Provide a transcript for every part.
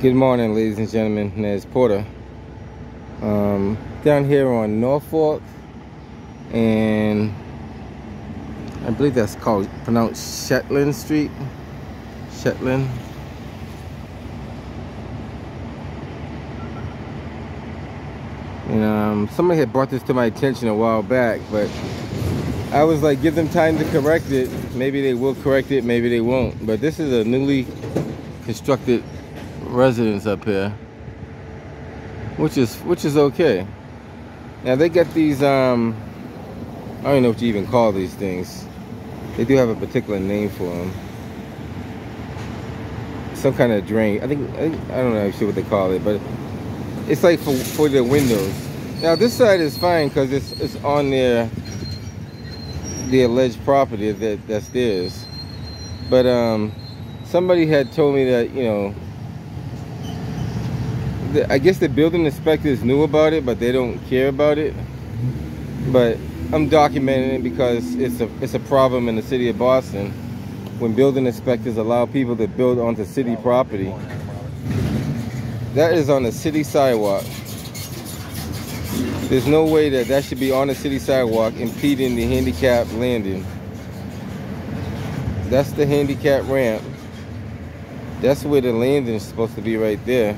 Good morning, ladies and gentlemen. There's Porter. Down here on Norfolk, and I believe that's pronounced Shetland Street. Shetland. And somebody had brought this to my attention a while back, but I was like, give them time to correct it. Maybe they will correct it, maybe they won't. But this is a newly constructed residence up here, which is okay. Now they got these I don't know what you even call these things. They do have a particular name for them. Some kind of drain. I don't know actually what they call it, but it's like for the windows. Now this side is fine because it's on the alleged property that's theirs. But somebody had told me that, you know, I guess the building inspectors knew about it, but they don't care about it. But I'm documenting it because it's a problem in the city of Boston when building inspectors allow people to build onto city property. That is on the city sidewalk. There's no way that should be on the city sidewalk impeding the handicap landing. That's the handicap ramp. That's where the landing is supposed to be, right there.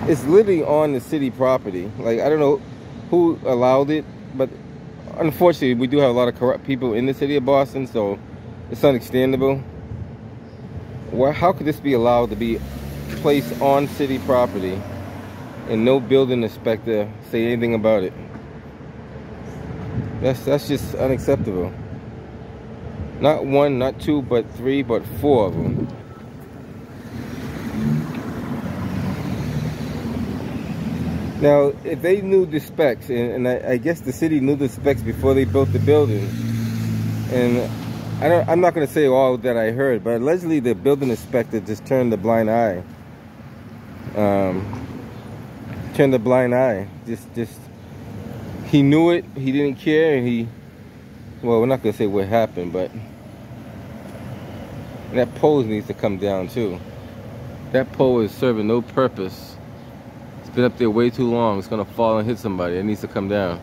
It's literally on the city property. Like, I don't know who allowed it, but unfortunately we do have a lot of corrupt people in the city of Boston, so it's understandable. How could this be allowed to be placed on city property and no building inspector say anything about it? That's just unacceptable. Not one, not two, but three, but four of them. Now, if they knew the specs, and I guess the city knew the specs before they built the building, and I'm not going to say all that I heard, but allegedly the building inspector just turned a blind eye. Turned a blind eye. Just he knew it, he didn't care, and well, we're not going to say what happened, but that pole needs to come down too. That pole is serving no purpose. Been up there way too long. It's gonna fall and hit somebody. It needs to come down.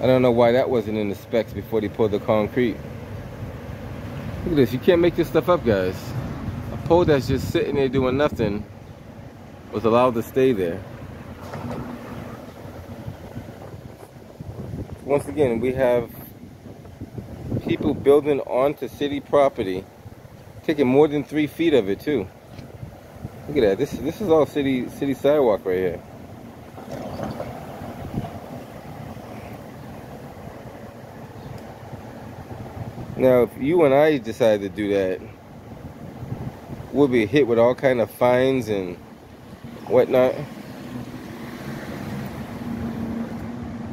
I don't know why that wasn't in the specs before they poured the concrete. Look at this. You can't make this stuff up, guys. A pole that's just sitting there doing nothing was allowed to stay there. Once again, we have people building onto city property, taking more than 3 feet of it too. Look at that. This is all city sidewalk right here. Now, if you and I decide to do that, we'll be hit with all kind of fines and whatnot.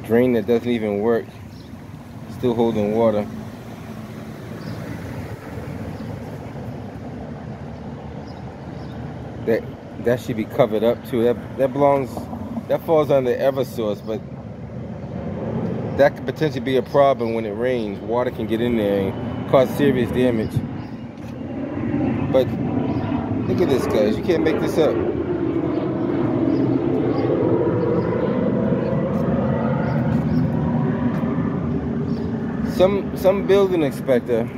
Drain that doesn't even work, still holding water. That should be covered up too. That falls under Eversource, but that could potentially be a problem when it rains. Water can get in there and cause serious damage. But look at this, guys. You can't make this up. Some building inspector,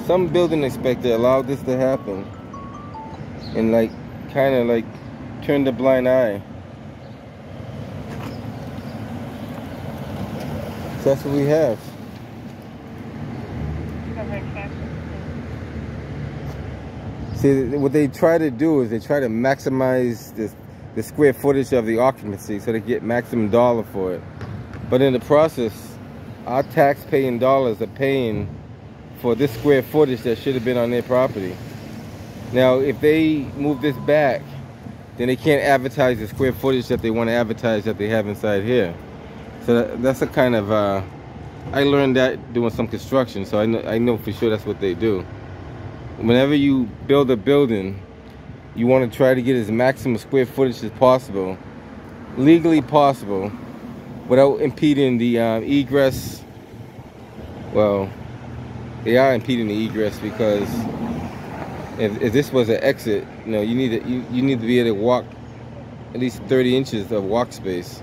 some building inspector allowed this to happen and kind of turned a blind eye. So that's what we have. See, what they try to do is they try to maximize the square footage of the occupancy so they get maximum dollar for it. But in the process, our tax-paying dollars are paying for this square footage that should have been on their property. Now, if they move this back, then they can't advertise the square footage that they want to advertise that they have inside here. So that's a kind of, I learned that doing some construction, so I know for sure that's what they do. Whenever you build a building, you want to try to get as maximum square footage as possible, legally possible, without impeding the egress Well, they are impeding the egress because if this was an exit, you know, you need to be able to walk at least 30 inches of walk space.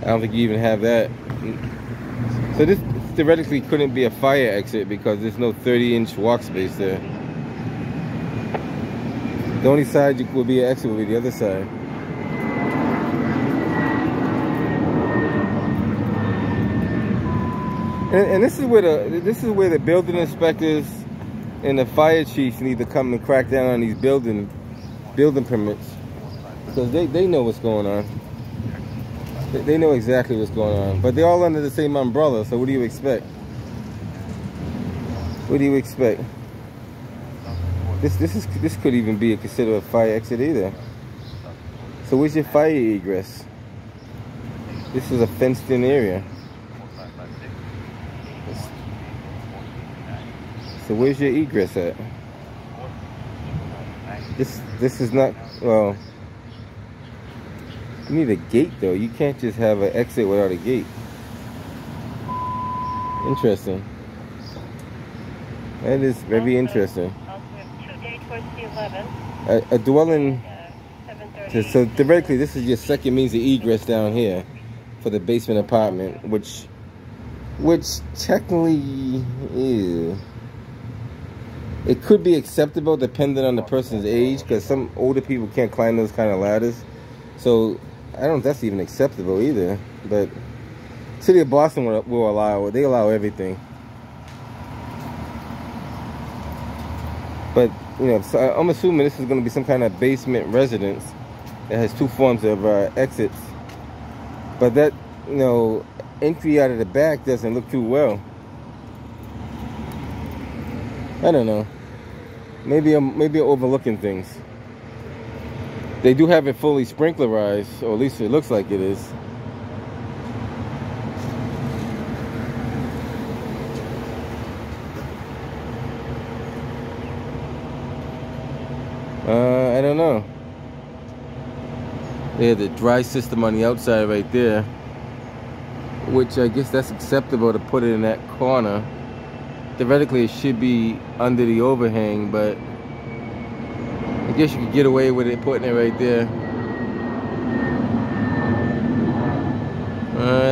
I don't think you even have that. So this theoretically couldn't be a fire exit because there's no 30-inch walk space there. The only side would be an exit would be the other side. And this is where the building inspectors and the fire chiefs need to come and crack down on these building permits, because they know what's going on. They know exactly what's going on, but they're all under the same umbrella. So what do you expect? What do you expect? This could even be considered a fire exit either. So where's your fire egress? This is a fenced-in area. So where's your egress at? This is not, well, you need a gate though. You can't just have an exit without a gate. Interesting. That is very interesting. A dwelling, so theoretically this is your second means of egress down here for the basement apartment, which technically is. It could be acceptable depending on the person's age, because some older people can't climb those kind of ladders. So I don't know if that's even acceptable either. But City of Boston will allow it. They allow everything. But you know, so I'm assuming this is going to be some kind of basement residence that has two forms of exits. But that, you know, entry out of the back doesn't look too well. I don't know. Maybe I'm overlooking things. They do have it fully sprinklerized, or at least it looks like it is. I don't know. They have the dry system on the outside right there, which I guess that's acceptable to put it in that corner. Theoretically, it should be under the overhang, but I guess you could get away with it putting it right there.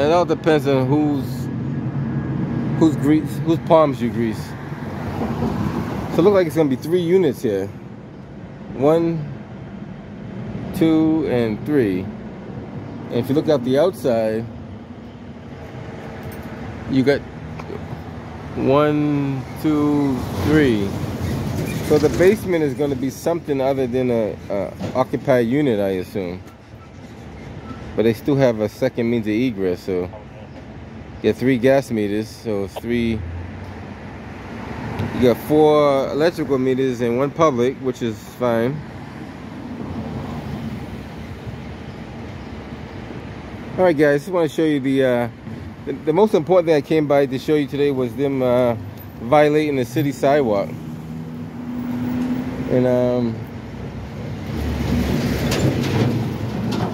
It all depends on whose palms you grease. So it looks like it's gonna be 3 units here. 1, 2, and 3. And if you look out the outside, you got 1, 2, 3. So the basement is going to be something other than a occupied unit, I assume. But they still have a second means of egress. So you get 3 gas meters. So it's 3. You got 4 electrical meters and 1 public, which is fine. All right, guys. Just want to show you the most important thing I came by to show you today was them violating the city sidewalk. And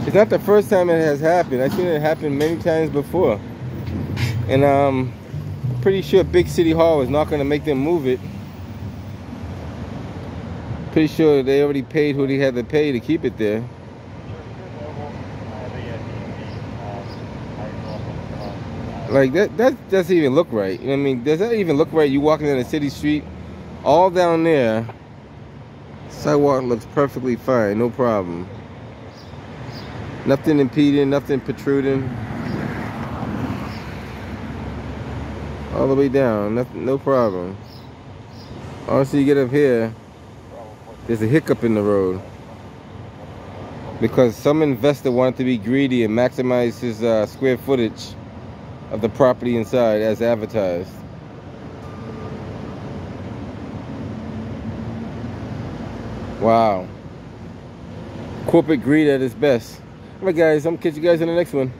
it's not the first time it has happened. I've seen it happen many times before. And I'm pretty sure Big City Hall is not going to make them move it. Pretty sure they already paid who they had to pay to keep it there. Like that doesn't even look right. You know what I mean? Does that even look right? You walking down a city street, all down there, sidewalk looks perfectly fine, no problem. Nothing impeding, nothing protruding. All the way down, nothing, no problem. Honestly, you get up here, there's a hiccup in the road. Because some investor wanted to be greedy and maximize his square footage of the property inside as advertised. Wow. Corporate greed at its best. All right, guys, I'm gonna catch you guys in the next one.